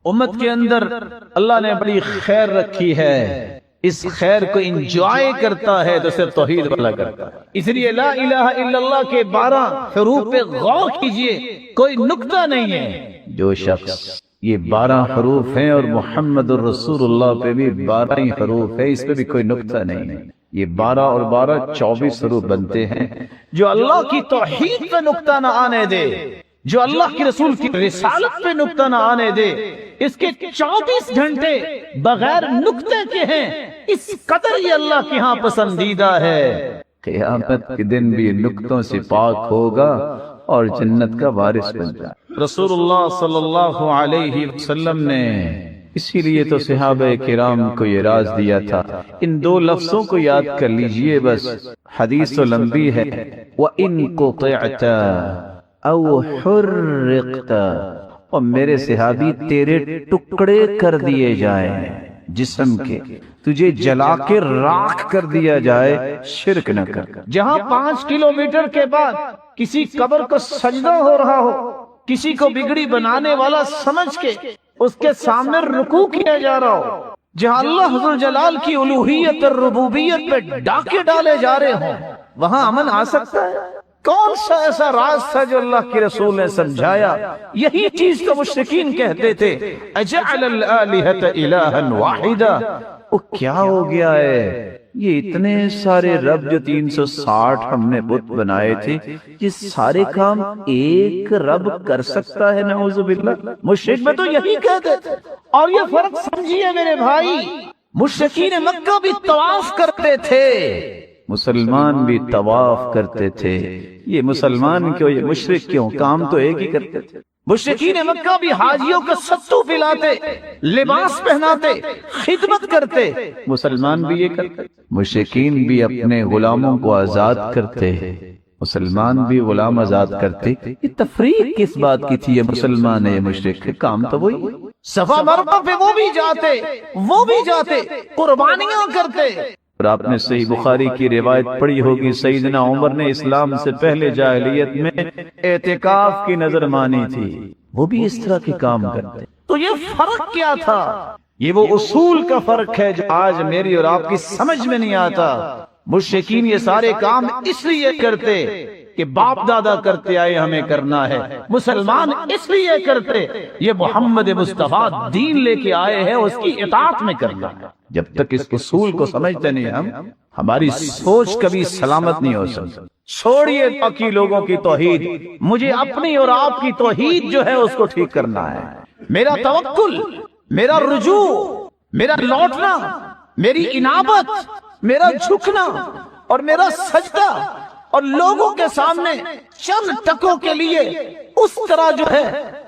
امت کے اندر اللہ نے بڑی خیر رکھی ہے، اس خیر کو انجوائے کرتا ہے تو صرف توحید والا کرتا ہے۔ اس لیے لا الہ الا اللہ کے 12 حروف پہ غور کیجئے، کوئی نکتہ نہیں ہے۔ جو شخص یہ 12 حروف ہیں اور محمد الرسول اللہ پہ بھی 12 ہی حروف ہے، اس پہ بھی کوئی نکتہ نہیں ہے۔ یہ 12 اور 12 24 حروف بنتے ہیں۔ جو اللہ کی توحید پہ نکتہ نہ آنے دے، جو اللہ کے رسول کی رسالت پہ نکتہ نہ آنے دے، اس کے 24 گھنٹے بغیر نکتے کے ہیں، اس قدر یہ اللہ کے ہاں پسندیدہ ہے۔ قیامت کے دن بھی نکتوں سے پاک ہوگا اور جنت کا وارث بن جائے۔ رسول اللہ صلی اللہ علیہ وسلم نے اسی لیے تو صحابہ کرام کو یہ راز دیا تھا۔ ان 2 لفظوں کو یاد کر لیجئے بس، حدیث تو لمبی ہے۔ وَإِن قُطِعْتَ او حرقت، اور میرے صحابی تیرے ٹکڑے کر دیے جائیں جسم کے، تجھے جلا کے راکھ کر دیا جائے، شرک نہ کر۔ جہاں 5 کلومیٹر کے بعد کسی قبر کو سجدہ ہو رہا ہو، کسی کو بگڑی بنانے والا سمجھ کے اس کے سامنے رکوع کیا جا رہا ہو، جہاں اللہ ذو الجلال کی الوہیت اور ربوبیت پہ ڈاکے ڈالے جا رہے ہوں، وہاں امن آ سکتا ہے؟ کون سا ایسا راز تھا جو اللہ کے رسول نے سمجھایا؟ یہی چیز تو مشرکین کہتے تھے، اجعل الآلہۃ الہا واحدا، وہ کیا ہو گیا ہے؟ یہ اتنے سارے رب جو 360 ہم نے بت بنائے تھے، یہ سارے کام ایک رب کر سکتا ہے؟ نعوذ باللہ۔ مشرک میں تو یہی کہتے تھے۔ اور یہ فرق سمجھیے میرے بھائی، مشرکین مکہ بھی طواف کرتے تھے، مسلمان بھی طواف کرتے تھے۔ یہ مسلمان کیوں، یہ مشرک کیوں؟ کام تو ایک ہی کرتے تھے۔ مشرکین مکہ بھی حاجیوں کو ستو پلاتے، لباس پہناتے، خدمت کرتے، مسلمان بھی یہ کرتے۔ مشرکین بھی اپنے غلاموں کو آزاد کرتے، مسلمان بھی غلام آزاد کرتے۔ یہ تفریق کس بات کی تھی؟ یہ مسلمان ہے یہ مشرک ہے، کام تو وہی۔ صفا مروہ پہ وہ بھی جاتے، قربانیاں کرتے۔ اور آپ نے صحیح بخاری کی روایت پڑھی ہوگی، سیدنا عمر نے اسلام سے پہلے جاہلیت میں اعتکاف کی نظر مانی تھی، وہ بھی اس طرح کے کام کرتے۔ تو یہ فرق کیا تھا؟ یہ وہ اصول کا فرق ہے جو آج میری اور آپ کی سمجھ میں نہیں آتا۔ مشرکین یہ سارے کام اس لیے کرتے کہ باپ دادا کرتے آئے، ہمیں کرنا ہے۔ مسلمان اس لیے کرتے، یہ محمد مصطفیٰ دین لے کے آئے ہیں، اس کی اطاعت میں کرنا ہے۔ جب تک اس اصول کو سمجھتے نہیں ہماری سوچ کبھی سلامت نہیں ہو سکتی۔ چھوڑیے باقی لوگوں کی توحید، مجھے اپنی اور آپ کی توحید جو ہے اس کو ٹھیک کرنا ہے۔ میرا توکل، میرا رجوع، میرا لوٹنا، میری انابت، میرا جھکنا اور میرا سجدہ، اور لوگوں کے سامنے چند ٹکوں کے لیے اس طرح جو ہے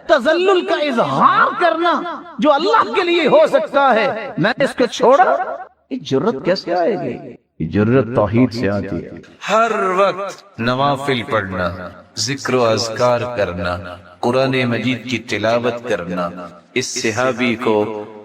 تذلل کا اظہار کرنا جو اللہ کے لیے ہو سکتا ہے، میں اس کو چھوڑا؟ یہ جرت کیسے آئے گی؟ یہ جرت توحید سے آتی ہے۔ ہر وقت نوافل پڑھنا، ذکر و اذکار کرنا، قرآن مجید کی تلاوت کرنا، اس صحابی کو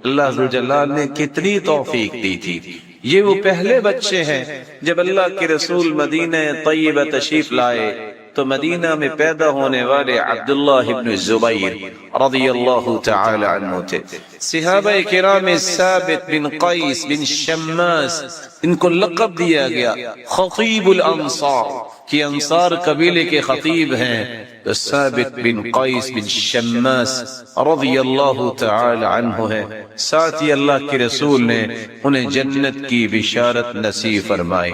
اللہ ذو جلال نے کتنی توفیق دی تھی۔ یہ وہ پہلے بچے ہیں جب اللہ کے رسول مدینہ طیبہ تشریف لائے تو مدینہ میں پیدا ہونے والے عبداللہ ابن زبیر رضی اللہ تعالی عنہ تھے۔ صحابہ کرام ثابت بن قیس بن شماس، ان کو لقب دیا گیا خطیب الانصار، کہ انصار قبیلے کے خطیب ہیں۔ تو ثابت بن قیس بن شماس رضی اللہ تعالی عنہ ہے۔ ساتھ ہی اللہ کے رسول نے انہیں جنت کی بشارت نصیب فرمائی۔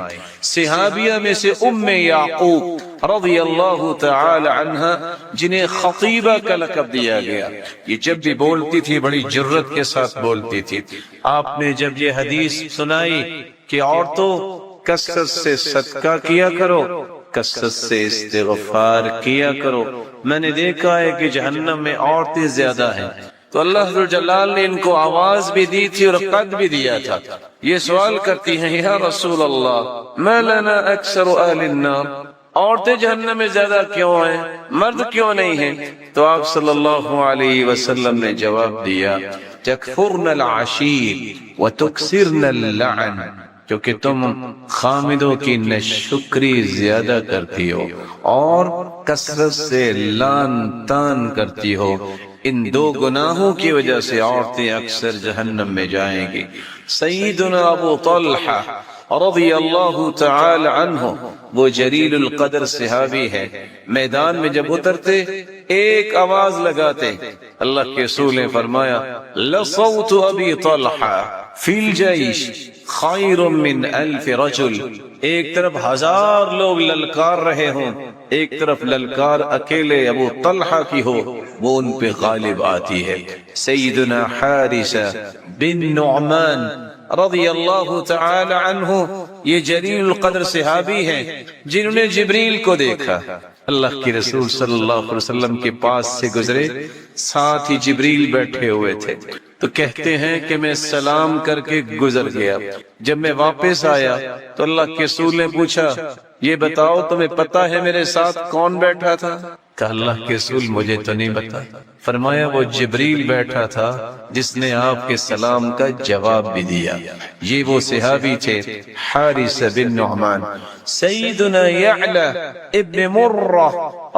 صحابیہ میں سے ام یعقوب رضی اللہ تعالی عنہ، جنہیں خطیبہ کا لقب دیا گیا، یہ جب بھی بولتی تھی بڑی جرت کے ساتھ بولتی تھی۔ آپ نے جب یہ حدیث سنائی کہ عورتوں کثرت سے صدقہ کیا کرو، کثرت سے استغفار کیا کرو، میں نے دیکھا ہے کہ جہنم میں عورتیں زیادہ ہیں، تو اللہ ذو جلال نے ان کو آواز بھی دی تھی اور قد بھی دیا تھا۔ یہ سوال کرتی ہیں، یا رسول اللہ ما لنا اکثر اہل النار، عورتیں جہنم میں زیادہ کیوں ہیں، مرد کیوں نہیں ہیں؟ تو آپ صلی اللہ علیہ وسلم نے جواب دیا، تکفرن العشیر وتکسرن اللعن، کیونکہ تم خامدوں کی ناشکری زیادہ کرتی ہو اور کثرت سے لان تان کرتی ہو۔ ان دو گناہوں کی وجہ سے عورتیں اکثر جہنم میں جائیں گی۔ سیدنا ابو طلحہ رضی اللہ تعالی عنہ وہ جلیل القدر صحابی ہے، میدان میں جب اترتے ایک آواز لگاتے، اللہ کے رسول نے فرمایا لصوت ابی طلحہ فی الجیش خیر من 1000 رجل، ایک طرف 1000 لوگ للکار رہے ہوں، ایک طرف للکار اکیلے ابو طلحہ کی ہو، وہ ان پہ غالب آتی ہے۔ سیدنا حارثہ بن نعمان رضی اللہ تعالی عنہ یہ جلیل القدر صحابی ہیں جنہوں نے جبریل کو دیکھا، اللہ کے رسول صلی اللہ علیہ وسلم کے پاس سے گزرے، ساتھ ہی جبریل بیٹھے ہوئے تھے، تو کہتے ہیں کہ میں سلام کر کے گزر گیا، جب میں واپس آیا تو اللہ کے رسول نے پوچھا یہ بتاؤ تمہیں پتا ہے میرے ساتھ کون بیٹھا تھا؟ کہا اللہ کے رسول مجھے تو نہیں پتا۔ فرمایا وہ جبریل بیٹھا تھا جس نے آپ کے سلام کا جواب بھی دیا۔ یہ وہ صحابی تھے حارث بن نعمان۔ سیدنا یعلا ابن مرہ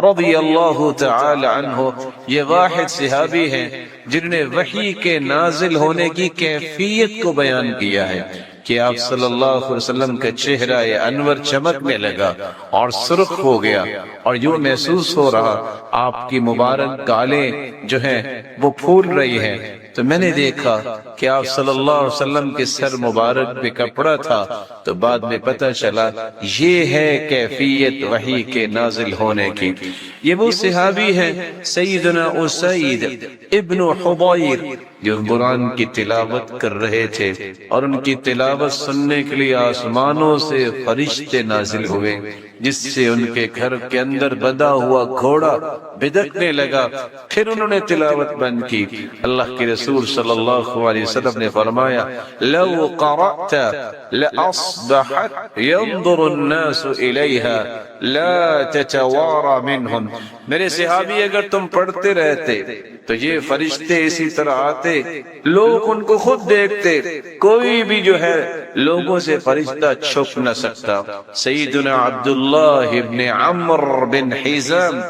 رضی اللہ تعالی عنہ یہ واحد صحابی ہیں جنہوں نے وحی کے نازل ہونے کی کیفیت کو بیان کیا ہے کہ آپ صلی اللہ علیہ وسلم کا چہرہ انور چمکنے لگا اور سرخ ہو گیا، اور یوں محسوس ہو رہا آپ کی مبارک گالیں جو ہیں وہ پھول رہی ہیں، تو میں نے دیکھا کہ آپ صلی اللہ علیہ وسلم کے سر مبارک پہ کپڑا تھا، تو بعد میں پتہ چلا یہ ہے کیفیت وحی کے نازل ہونے کی۔ یہ وہ صحابی ہیں سیدنا اسید ابن حضیر جو قرآن کی تلاوت کر رہے تھے، اور ان کی تلاوت سننے کے لیے آسمانوں سے فرشتے نازل ہوئے، جس سے ان کے گھر کے اندر بندھا ہوا گھوڑا بدکنے لگا، پھر انہوں نے تلاوت بند کی۔ اللہ کے رسول صلی اللہ علیہ وسلم نے فرمایا لو قرأت لأصبحت ينظر الناس إليها لا تتوارى منهم، میرے صحابی اگر تم پڑھتے رہتے تو یہ فرشتے اسی طرح آتے، لوگ ان کو خود دیکھتے، کوئی بھی جو ہے لوگوں سے فرشتہ چھپ نہ سکتا۔ سیدنا عبداللہ ابن عمرو بن حزام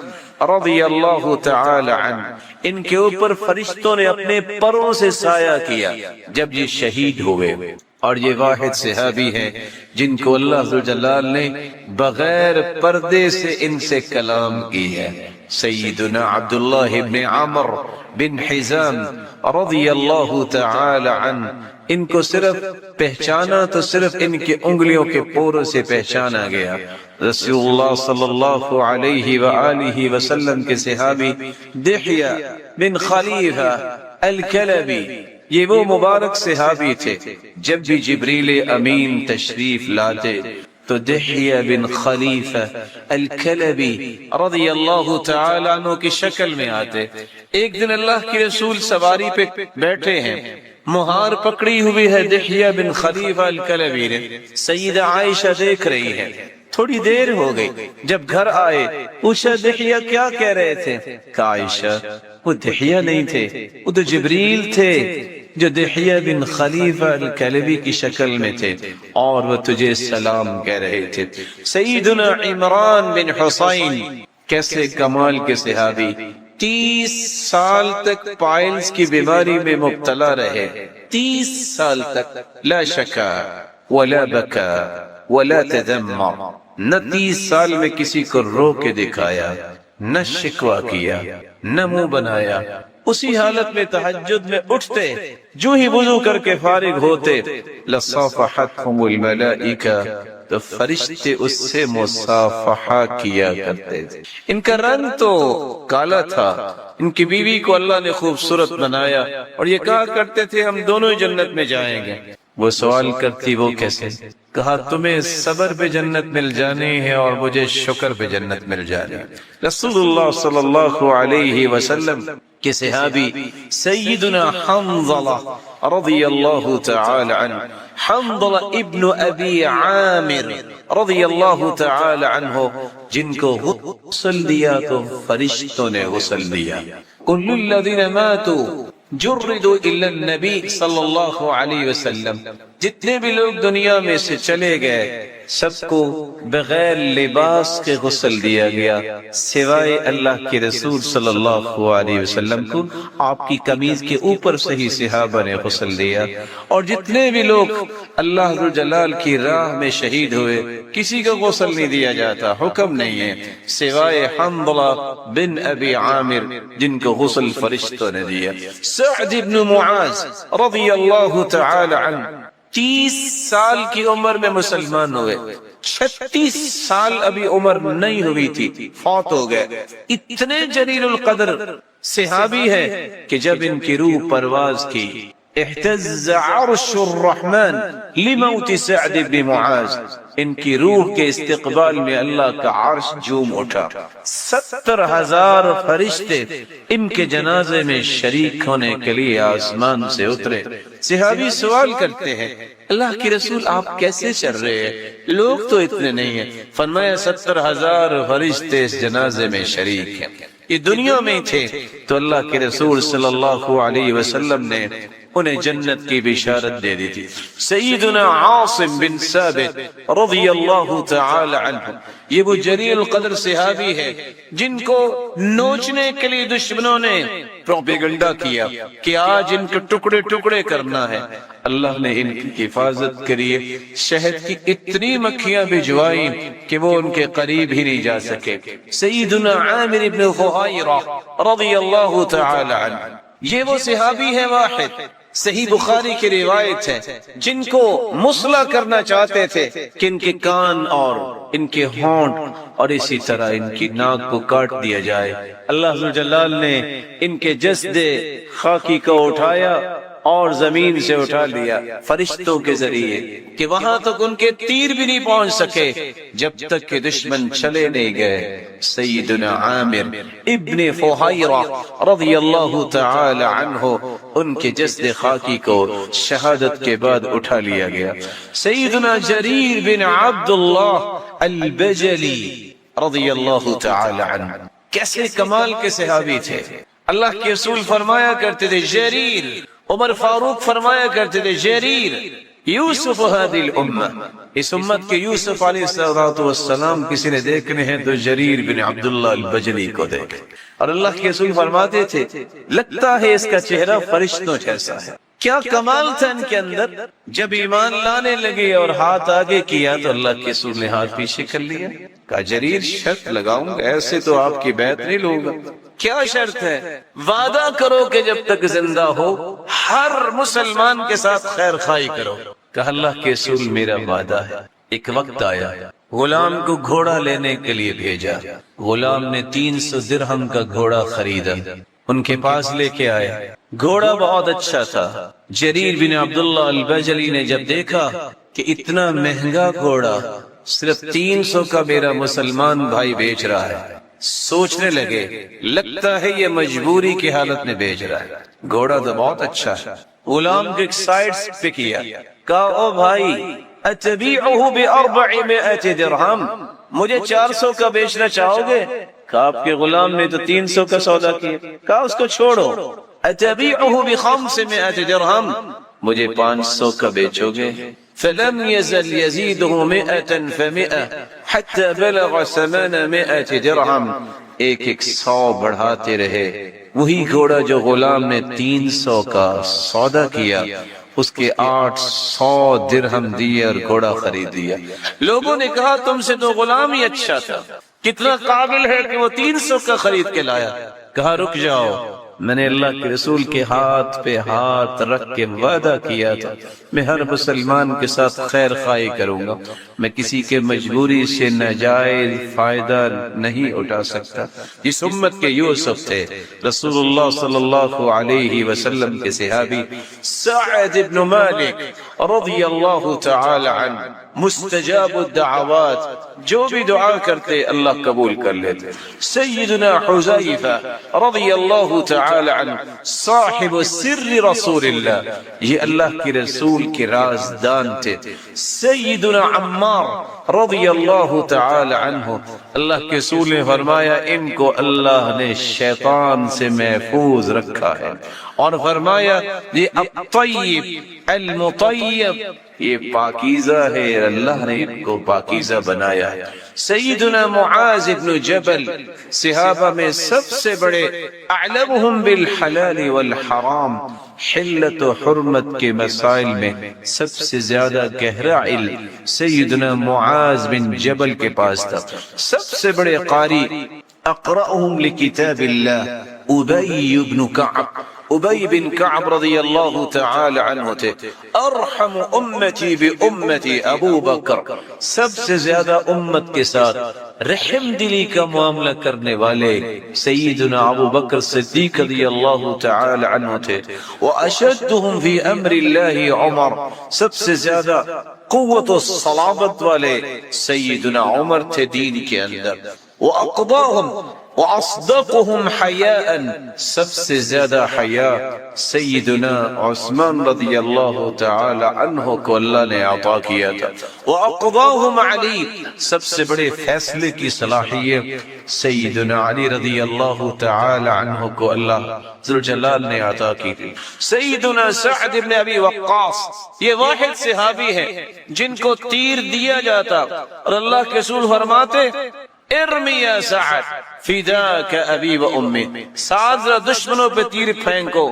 رضی اللہ تعالی عنہ، ان کے اوپر فرشتوں نے اپنے پروں سے سایہ کیا جب یہ شہید ہوئے، اور یہ واحد صحابی ہیں جن کو اللہ ذوالجلال نے بغیر پردے سے ان سے کلام کی ہے۔ سیدنا عبداللہ ابن عمرو بن حزام رضی اللہ تعالی عنہ، ان کو صرف پہچانا تو صرف ان کے انگلیوں کے پوروں سے پہچانا گیا۔ رسول اللہ صلی اللہ علیہ وآلہ وسلم کے صحابی دحیہ بن خلیفہ الکلبی، یہ وہ مبارک صحابی تھے جب بھی جبریل امین تشریف لاتے تو دحیہ بن خلیفہ الکلبی رضی اللہ تعالی عنہ کی شکل میں آتے۔ ایک دن اللہ کے رسول سواری پہ بیٹھے ہیں، مہار پکڑی ہوئی ہے دحیہ بن خلیفہ الکلبی نے، سیدہ عائشہ دیکھ رہی ہے۔ تھوڑی دیر ہو گئی، جب گھر آئے پوچھا دحیہ کیا کہہ رہے تھے؟ کہا عائشہ وہ دحیہ نہیں تھے، وہ تو جبریل تھے جو دحیہ بن خلیفہ الکلبی کی شکل میں تھے، اور وہ تجھے سلام کہہ رہے تھے۔ سیدنا عمران بن حسین کیسے کمال کے صحابی، 30 سال تک پائلز کی بیماری میں مبتلا رہے، 30 سال تک، لا شکا ولا بکا ولا تذمر، نہ 30 سال میں کسی کو رو کے دکھایا، نہ شکوہ کیا، نہ منہ بنایا، اسی حالت میں تہجد میں اٹھتے، جو ہی وضو کر کے فارغ ہوتے، لصافحتهم الملائکہ، تو فرشتے اس سے مصافحہ کیا کرتے تھے۔ ان کا رنگ تو کالا تھا، ان کی بیوی کو اللہ نے خوبصورت بنایا، اور یہ کہا کرتے تھے ہم دونوں جنت میں جائیں گے۔ وہ سوال کرتی وہ کیسے؟ کہا تمہیں صبر پہ جنت مل جانی ہے اور مجھے شکر پہ جنت مل جانی ہے۔ رسول اللہ صلی اللہ علیہ وسلم کے صحابی سیدنا حنظلہ رضی اللہ تعالی عنہ، حنظلہ ابن ابی عامر رضی اللہ تعالی عنہ، جن کو غسل دیا تو فرشتوں نے غسل دیا۔ کل الذین ماتوا جردوا الا النبی صلی اللہ علیہ وسلم، جتنے بھی لوگ دنیا میں سے چلے گئے سب کو بغیر لباس کے غسل دیا گیا سوائے اللہ کے رسول صلی اللہ علیہ وسلم کو آپ کی قمیض کے اوپر سے ہی صحابہ نے غسل دیا. اور جتنے بھی لوگ اللہ ذو جلال کی راہ میں شہید ہوئے کسی کو غسل نہیں دیا جاتا, حکم نہیں ہے, سوائے حنظلہ بن ابی عامر جن کو غسل فرشتوں نے دیا. سعد بن معاذ رضی اللہ تعالی عنہ 30 سال کی عمر میں مسلمان ہوئے, 36 سال ابھی عمر نہیں ہوئی تھی فوت ہو گئے. اتنے جلیل القدر صحابی ہے کہ جب ان کی روح پرواز کی اہتز عرش الرحمن لموت سعد بن معاذ, ان کی روح کے استقبال میں اللہ کا عرش جھوم اٹھا. 70,000 فرشتے ان کے جنازے میں شریک ہونے کے لیے آسمان سے اترے. صحابی سوال کرتے ہیں اللہ کے رسول آپ کیسے چل رہے ہیں, لوگ تو اتنے نہیں ہیں. فرمایا 70,000 فرشتے اس جنازے میں شریک ہیں. یہ دنیا میں تھے تو اللہ کے رسول صلی اللہ علیہ وسلم نے انہیں جنت کی بشارت دے دی تھی. سیدنا عاصم بن ثابت رضی اللہ تعالی عنہ یہ وہ جلیل القدر صحابی ہے جن کو نوچنے کے لیے دشمنوں نے پروپیگنڈا کیا کہ آج ان کو ٹکڑے ٹکڑے کرنا ہے. اللہ نے ان کی حفاظت کری, شہد کی اتنی مکھیاں بھجوائیں کہ وہ ان کے قریب ہی نہیں جا سکے. سیدنا عامر بن فہیرہ رضی اللہ تعالی عنہ یہ وہ صحابی ہے واحد, صحیح بخاری کی روایت ہے, جن کو مسلح کرنا چاہتے تھے کہ ان کے کان اور ان کے ہونٹ اور اسی طرح ان کی ناک کو کاٹ دیا جائے. اللہ ذو جلال نے ان کے جسد خاکی کو اٹھایا اور زمین سے اٹھا لیا فرشتوں کے ذریعے کہ وہاں تک ان کے تیر بھی نہیں پہنچ سکے جب تک کہ دشمن چلے نہیں گئے. سیدنا عامر ابن فہیرہ رضی اللہ تعالی عنہ ان کے جسد خاکی کو شہادت کے بعد اٹھا لیا گیا. سیدنا جریر بن عبداللہ البجلی رضی اللہ تعالی عنہ کیسے کمال کے صحابی تھے. اللہ کے رسول فرمایا کرتے تھے جریر, عمر فاروق فرمایا کرتے تھے جریر یوسف هذه الامہ, اس امت کے یوسف علیہ السلام کسی نے دیکھنے ہیں تو جریر بن عبداللہ البجلی کو دیکھے. اور اللہ کے رسول فرماتے تھے لگتا ہے اس کا چہرہ فرشتوں جیسا ہے. کیا کمال تھا ان کے اندر. جب ایمان لانے لگے اور ہاتھ آگے کیا تو اللہ کے رسول نے ہاتھ پیچھے کر لیا. کہا جریر شرط لگاؤں گا, ایسے تو آپ کی بیعت نہیں لوں گا. کیا شرط ہے؟ وعدہ کرو کہ جب تک زندہ ہو ہر مسلمان کے ساتھ خیر خواہی کرو. کہا اللہ کے رسول میرا وعدہ ہے. ایک وقت آیا غلام کو گھوڑا لینے کے لیے بھیجا, غلام نے 300 درہم کا گھوڑا خریدا, ان کے پاس لے کے آیا. گھوڑا بہت اچھا تھا. جریر بن عبداللہ البجلی نے جب دیکھا کہ اتنا مہنگا گھوڑا صرف 300 کا میرا مسلمان بھائی بیچ رہا ہے, سوچنے لگے لگتا ہے یہ مجبوری کی حالت میں بیچ رہا ہے. گھوڑا تو بہت اچھا ہے. غلام کو ایک سائڈ پہ کیا, کہا او بھائی اتبیعہ ب400 درہم, مجھے 400 کا بیچنا چاہو گے؟ کہا آپ کے غلام نے تو 300 کا سودا کیا. کہا اس کو چھوڑو. اتبیعہ ب500 درہم, مجھے 500 کا بیچو گے؟ فلم يزل يزيده 100 ف100 حتى بلغ 800 درہم. ایک 100 بڑھاتے رہے. وہی گھوڑا جو غلام نے 300 کا سودا کیا اس کے 800 درہم دیے اور گھوڑا خرید لیا. لوگوں نے کہا تم سے تو غلام ہی اچھا تھا, کتنا قابل ہے کہ وہ 300 کا خرید کے لایا. کہا رک جاؤ, میں نے اللہ کے رسول کے ہاتھ پہ ہاتھ رکھ کے وعدہ کیا تھا میں ہر مسلمان کے ساتھ خیر خواہی کروں گا, میں کسی کے مجبوری سے ناجائز فائدہ نہیں اٹھا سکتا. جس امت کے یوسف تھے رسول اللہ صلی اللہ علیہ وسلم کے صحابی سعد بن مالک رضی اللہ تعالی عنہ, مستجاب الدعوات, جو بھی دعا کرتے اللہ قبول کر لیتے. سیدنا حذیفہ رضی اللہ تعالی عنہ صاحب سر رسول اللہ, یہ اللہ کے رسول کے رازدان تھے. سیدنا عمار رضی اللہ تعالی عنہ، اللہ کے رسول نے فرمایا ان کو اللہ نے شیطان سے محفوظ رکھا ہے، اور فرمایا یہ الطیب المطیب، یہ پاکیزہ ہے، اللہ نے ان کو پاکیزہ بنایا ہے۔ سیدنا معاذ بن جبل صحابہ میں سب سے بڑے، اعلمہم بالحلال والحرام، حلت و حرمت کے مسائل میں سب سے زیادہ گہرا علم سیدنا معاذ بن جبل کے پاس تھا۔ سب سے بڑے قاری، اقرأہم لکتاب اللہ ابی بن کعب، ابی بن کعب رضی اللہ تعالی عنہ تھے۔ ارحم امتی بامتی ابو بکر، سب سے زیادہ امت کے ساتھ رحم دلی کا معاملہ کرنے والے سیدنا ابو بکر صدیق رضی اللہ تعالی عنہ تھے۔ واشدہم فی امر اللہ عمر، سب سے زیادہ قوت و صلابت والے سیدنا عمر تھے دین کے اندر۔ وَأَقْضَاهُمْ وَأَصْدَقُهُمْ حَيَاءً، سب سے زیادہ حیا سیدنا عثمان رضی اللہ تعالی عنہ کو اللہ نے عطا کیا تھا۔ وَأَقْضَاهُمْ عَلِي، سب سے بڑے فیصلے کی صلاحیت سیدنا علی رضی اللہ تعالی عنہ کو اللہ ذوالجلال نے عطا کی تھی۔ سیدنا سعد بن ابی وقاص، یہ واحد صحابی ہیں جن کو تیر دیا جاتا اور اللہ کے رسول فرماتے ارمی یا سعد فداک ابی و امی، سعد ذرا دشمنوں پہ تیر پھینکو،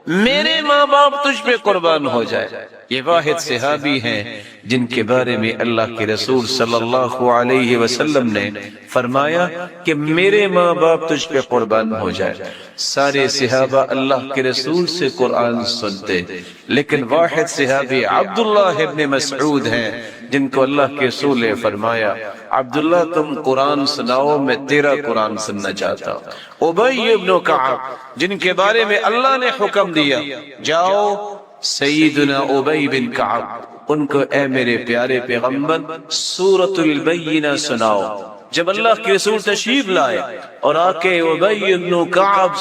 میرے ماں باپ تجھ پہ قربان ہو جائے۔ یہ واحد صحابی ہیں جن کے بارے میں اللہ کے رسول صلی اللہ علیہ وسلم نے فرمایا کہ میرے ماں باپ تجھ پہ قربان ہو جائے۔ سارے صحابہ اللہ کے رسول سے قرآن سنتے، لیکن واحد صحابی عبداللہ ابن مسعود ہیں جن کو اللہ کے رسول نے فرمایا عبداللہ تم قرآن سناؤ، میں تیرا قرآن سننا چاہتا ہوں۔ ابی بن کعب جن کے بارے میں اللہ نے حکم دیا جاؤ سیدنا ابی بن کعب، ان کو اے میرے پیارے پیغمبر سورۃ البینہ سناؤ۔ جب اللہ کے رسول تشریف لائے اور آ کے ابی بن کعب